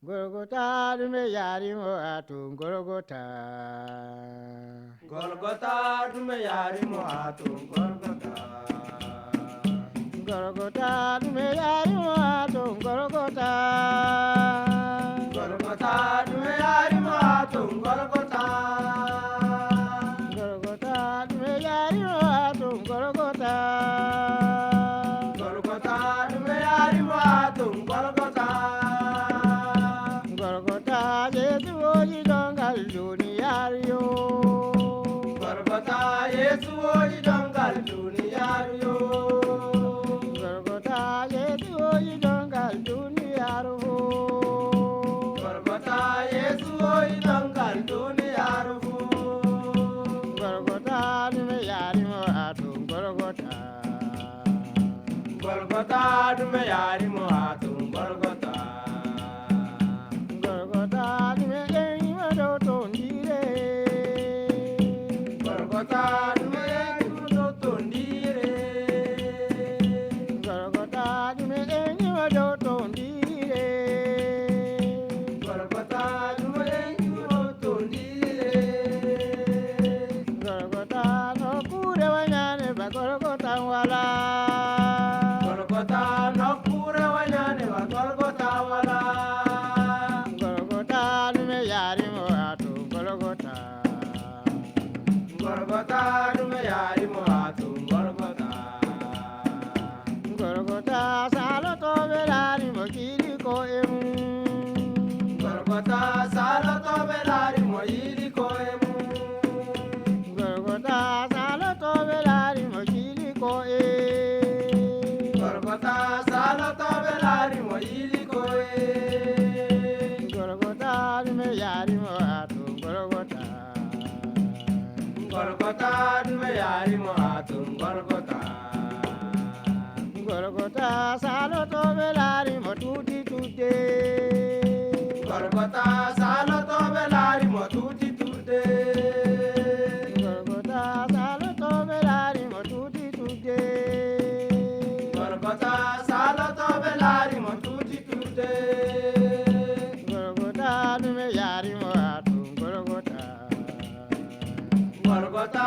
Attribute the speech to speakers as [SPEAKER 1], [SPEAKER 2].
[SPEAKER 1] Golgota dume yari mo atun Golgota.
[SPEAKER 2] Golgota dume yari mo atun Golgota.
[SPEAKER 1] Golgota dume yari mo atun Golgota.
[SPEAKER 2] Golgota dume yari mo atun Golgota.
[SPEAKER 1] Golgota dume yari mo atun Golgota.
[SPEAKER 2] Golgota dume yari mo atun Golgota.
[SPEAKER 1] Golgota Yesu oji dongal duniyariyo.
[SPEAKER 2] Golgota Yesu oji dongal duniyariyo.
[SPEAKER 1] Golgota Yesu oji dongal duniyariyo.
[SPEAKER 2] Golgota Yesu oji dongal duniyariyo.
[SPEAKER 1] Golgota dume yari mo atun Golgota.
[SPEAKER 2] Golgota dume yari mo atun Golgota.
[SPEAKER 1] Golgota dume yengi mo do tondire.
[SPEAKER 2] Golgota dume yari mo do tondire.
[SPEAKER 1] Golgota dume yengi mo do tondire.
[SPEAKER 2] Golgota dume yari mo do tondire.
[SPEAKER 1] Golgota no kure wanyane ba Golgota wala.
[SPEAKER 2] Golgota no kure wanyane ba Golgota wala.
[SPEAKER 1] Golgota dume yari mo atun Golgota.
[SPEAKER 2] Golgota dume yari mo atun Golgota.
[SPEAKER 1] Golgota salo to belari mo kiri ko emu.
[SPEAKER 2] Golgota salo to belari mo yiri ko emu.
[SPEAKER 1] Golgota salo to belari mo kiri ko e.
[SPEAKER 2] Golgota salo to belari mo yiri ko e.
[SPEAKER 1] Golgota dume yari mo atun Golgota.
[SPEAKER 2] Golgota dume yari mo atun Golgota.
[SPEAKER 1] Golgota salo to belari mo tuti tuti.
[SPEAKER 2] Golgota salo to belari mo tuti tuti.
[SPEAKER 1] Golgota salo to belari mo tuti tuti.
[SPEAKER 2] Golgota salo to belari mo tuti tuti.
[SPEAKER 1] Golgota dume yari mo atun Golgota.
[SPEAKER 2] Golgota